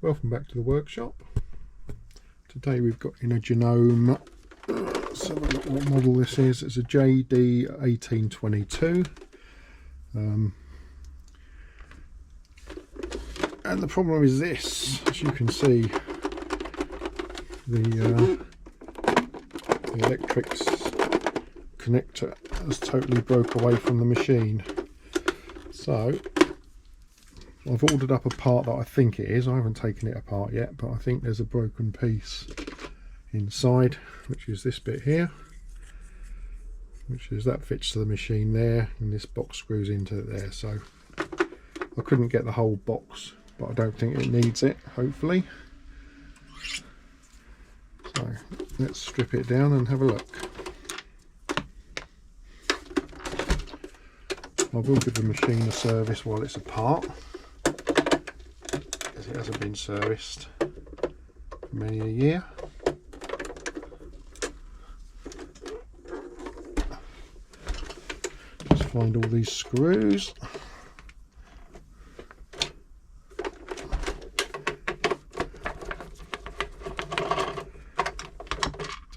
Welcome back to the workshop. Today we've got in a Janome, let's have a look what model this is. It's a JD1822. And the problem is this, as you can see, the electrics connector has totally broke away from the machine. So I've ordered up a part that I think it is. I haven't taken it apart yet, but I think there's a broken piece inside, which is this bit here, which is that fits to the machine there, and this box screws into it there. So I couldn't get the whole box, but I don't think it needs it, hopefully. So let's strip it down and have a look. I will give the machine a service while it's apart, as it hasn't been serviced for many a year. Just find all these screws.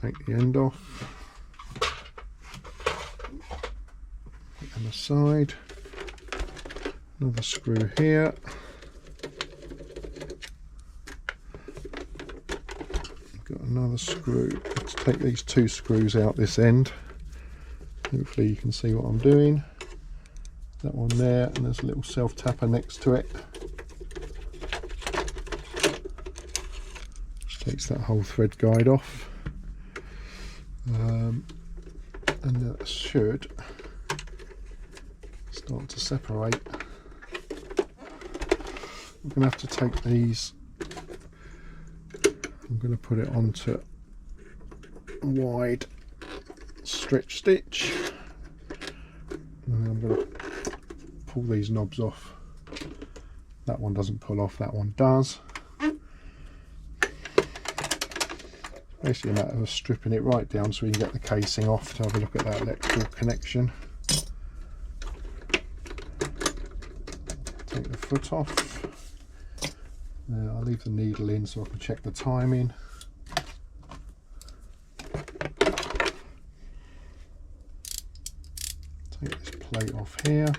Take the end off. And the side. Another screw here. Got another screw. Let's take these two screws out this end. Hopefully you can see what I'm doing. That one there, and there's a little self tapper next to it. Which takes that whole thread guide off. And that should start to separate. I'm going to have to take these, I'm going to put it onto a wide stretch stitch, and I'm going to pull these knobs off. That one doesn't pull off, that one does. Basically a matter of stripping it right down so we can get the casing off to have a look at that electrical connection. Take the foot off. I'll leave the needle in so I can check the timing. Take this plate off here.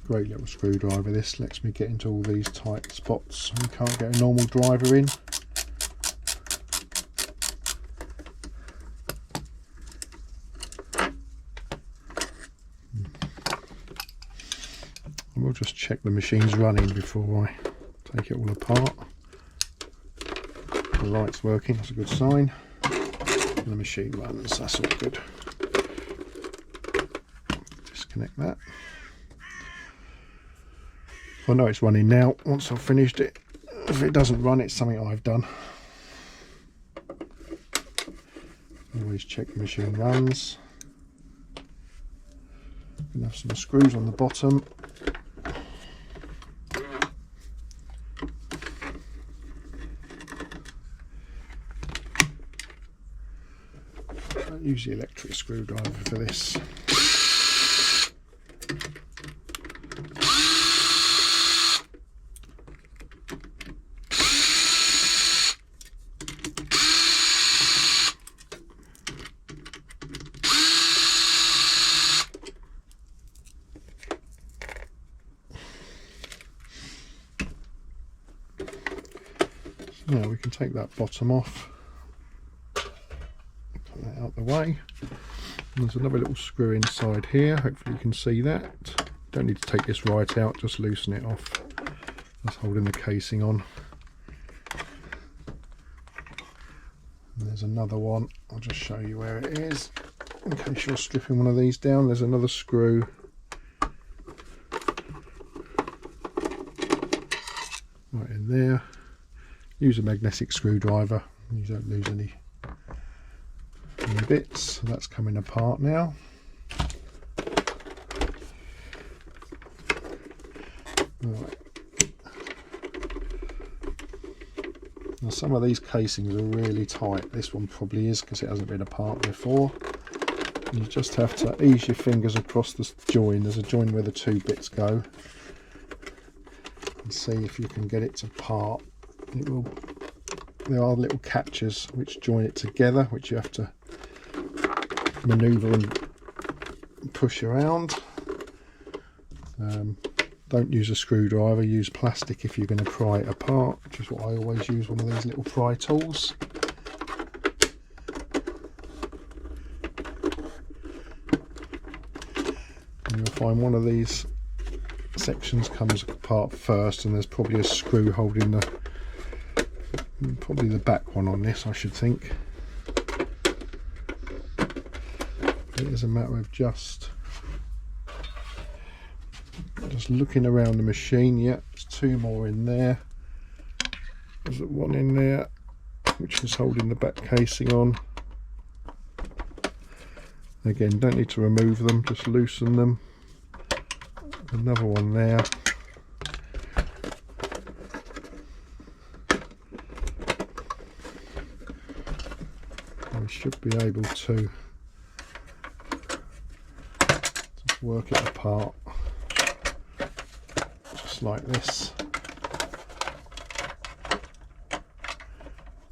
Great little screwdriver this, lets me get into all these tight spots. You can't get a normal driver in. We'll just check the machine's running before I take it all apart. The light's working, that's a good sign. And the machine runs, that's all good. Disconnect that. I know it's running now once I've finished it. If it doesn't run, it's something I've done. Always check the machine runs. Going to have some screws on the bottom. I use the electric screwdriver for this. Now we can take that bottom off, put that out the way. And there's another little screw inside here, hopefully you can see that. Don't need to take this right out, just loosen it off. That's holding the casing on. And there's another one, I'll just show you where it is. In case you're stripping one of these down, there's another screw. Right in there. Use a magnetic screwdriver, you don't lose any bits. So that's coming apart now. Right. Now some of these casings are really tight. This one probably is because it hasn't been apart before. You just have to ease your fingers across the join. There's a join where the two bits go, and see if you can get it to part. It will. There are little catches which join it together, which you have to manoeuvre and push around. Don't use a screwdriver, use plastic if you're going to pry it apart, which is what I always use, one of these little pry tools. And you'll find one of these sections comes apart first, and there's probably a screw holding probably the back one on this, I should think. It is a matter of just looking around the machine. Yeah, there's two more in there. There's one in there which is holding the back casing on. Again, don't need to remove them, just loosen them. Another one there. We should be able to just work it apart. Like this.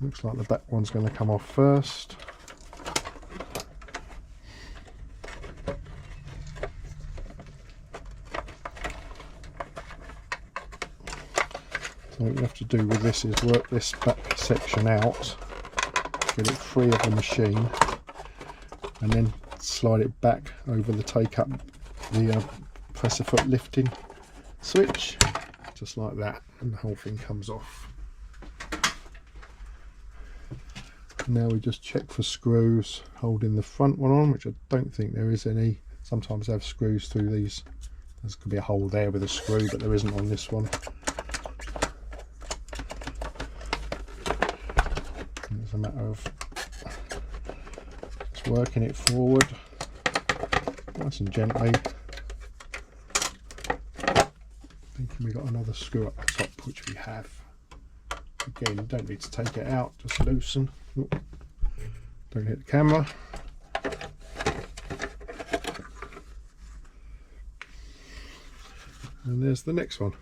Looks like the back one's going to come off first. So what you have to do with this is work this back section out, get it free of the machine, and then slide it back over the take up the presser foot lifting switch, just like that, and the whole thing comes off. Now we just check for screws holding the front one on, which I don't think there is any. Sometimes they have screws through these. There could be a hole there with a screw, but there isn't on this one. And it's a matter of just working it forward nice and gently. Thinking we got another screw up the top, which we have. Again, you don't need to take it out, just loosen. Oop. Don't hit the camera. And there's the next one.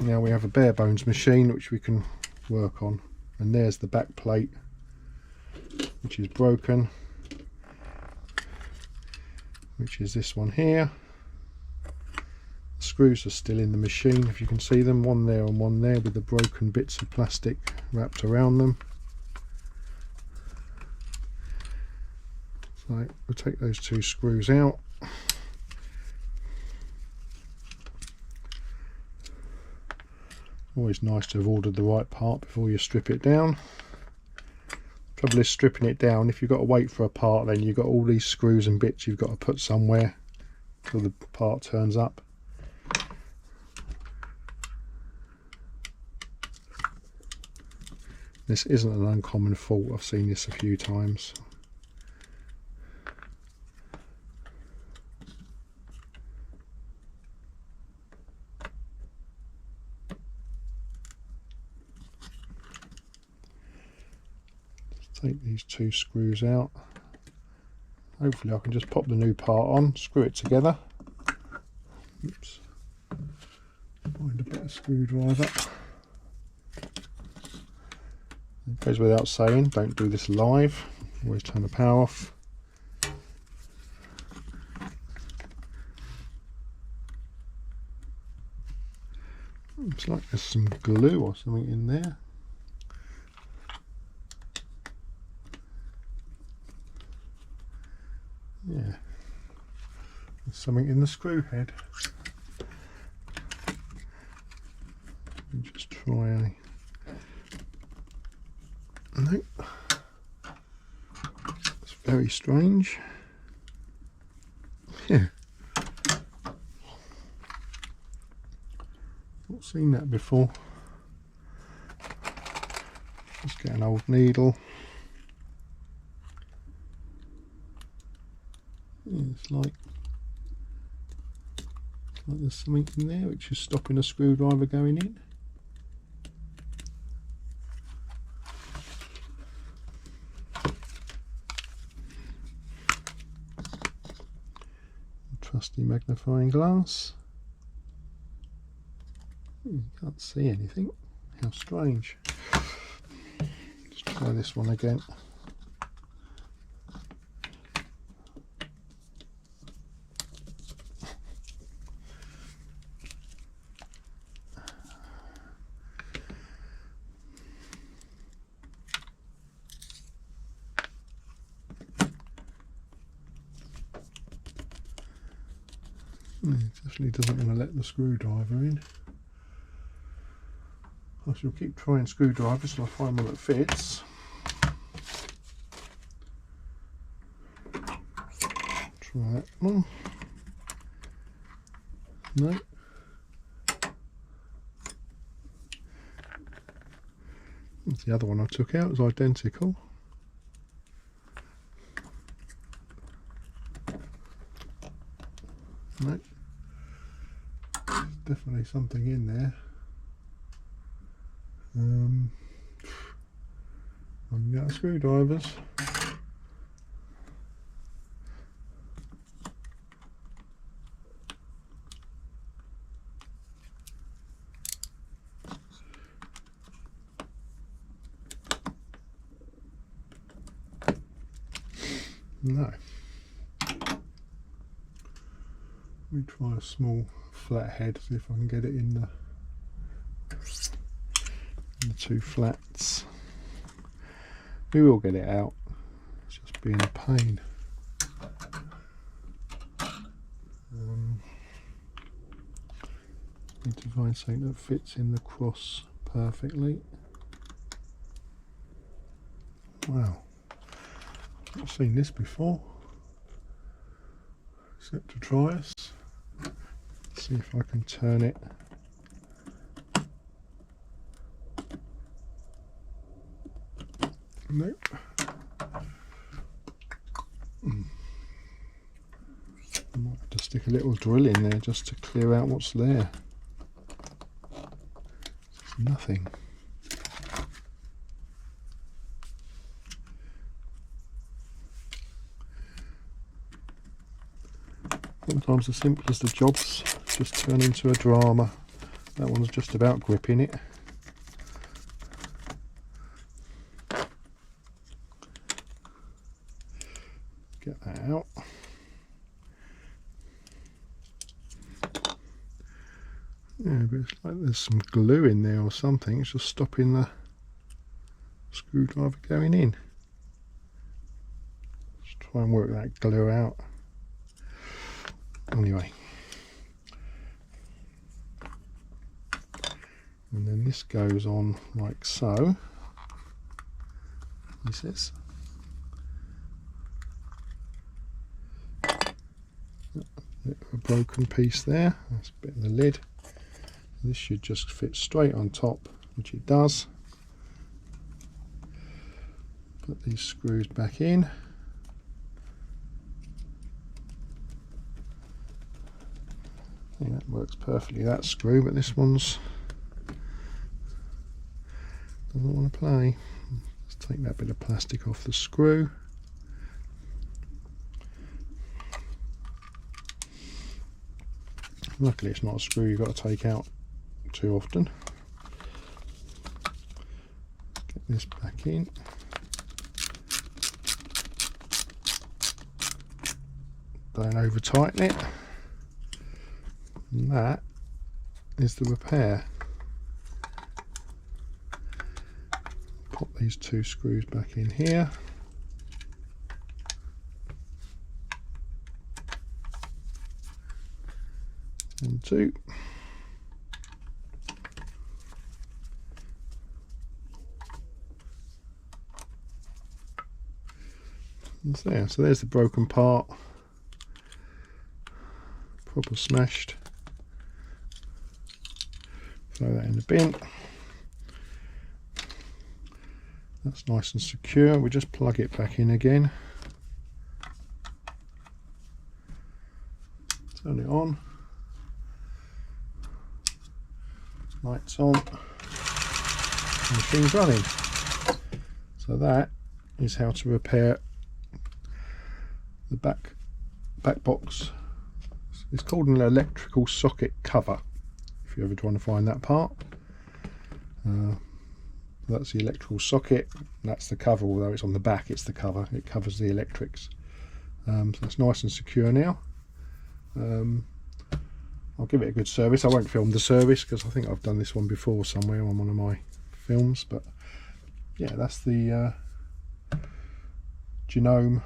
Now we have a bare bones machine which we can work on, and there's the back plate which is broken, which is this one here. The screws are still in the machine, if you can see them, one there and one there, with the broken bits of plastic wrapped around them. So we'll take those two screws out. Always nice to have ordered the right part before you strip it down. Trouble is stripping it down, if you've got to wait for a part, then you've got all these screws and bits you've got to put somewhere till the part turns up. This isn't an uncommon fault, I've seen this a few times. Take these two screws out. Hopefully I can just pop the new part on, screw it together. Oops. Find a better screwdriver. It goes without saying, don't do this live. Always turn the power off. Looks like there's some glue or something in there. Yeah, there's something in the screw head. Just try no. It's very strange. Yeah, not seen that before. Just get an old needle. It's like there's something in there which is stopping a screwdriver going in. trusty magnifying glass. You can't see anything. How strange. Let's try this one again. It definitely doesn't want to let the screwdriver in. I shall keep trying screwdrivers till I find one that fits. Try that one. No. The other one I took out was identical. No. Definitely something in there. I'm out of screwdrivers. No. Let me try a small flat head, see if I can get it in the two flats. We will get it out. It's just being a pain. Need to find something that fits in the cross perfectly. Wow, I've not seen this before, except to try us. See if I can turn it. Nope. I might have to stick a little drill in there just to clear out what's there. There's nothing. Sometimes the simplest of jobs just turn into a drama. That one's just about gripping it. Get that out. Yeah, but it's like there's some glue in there or something. It's just stopping the screwdriver going in. Let's try and work that glue out. Anyway. And then this goes on like so. This is. A broken piece there. That's a bit of the lid. This should just fit straight on top, which it does. Put these screws back in. I think that works perfectly, that screw, but this one's doesn't want to play. Let's take that bit of plastic off the screw. Luckily it's not a screw you've got to take out too often. Get this back in. Don't over tighten it. And that is the repair. Pop these two screws back in here. And two. And there. So there's the broken part. Proper smashed. Throw that in the bin. That's nice and secure. We just plug it back in again. Turn it on. Lights on. The machine's running. So that is how to repair the back box It's called an electrical socket cover, if you're ever trying to find that part. That's the electrical socket, that's the cover, although it's on the back, it's the cover, it covers the electrics. So it's nice and secure now. I'll give it a good service. I won't film the service because I think I've done this one before somewhere on one of my films, but yeah, that's the Janome,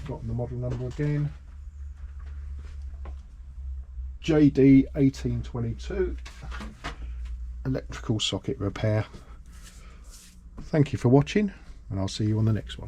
got the model number again, JD1822 electrical socket repair. Thank you for watching, and I'll see you on the next one.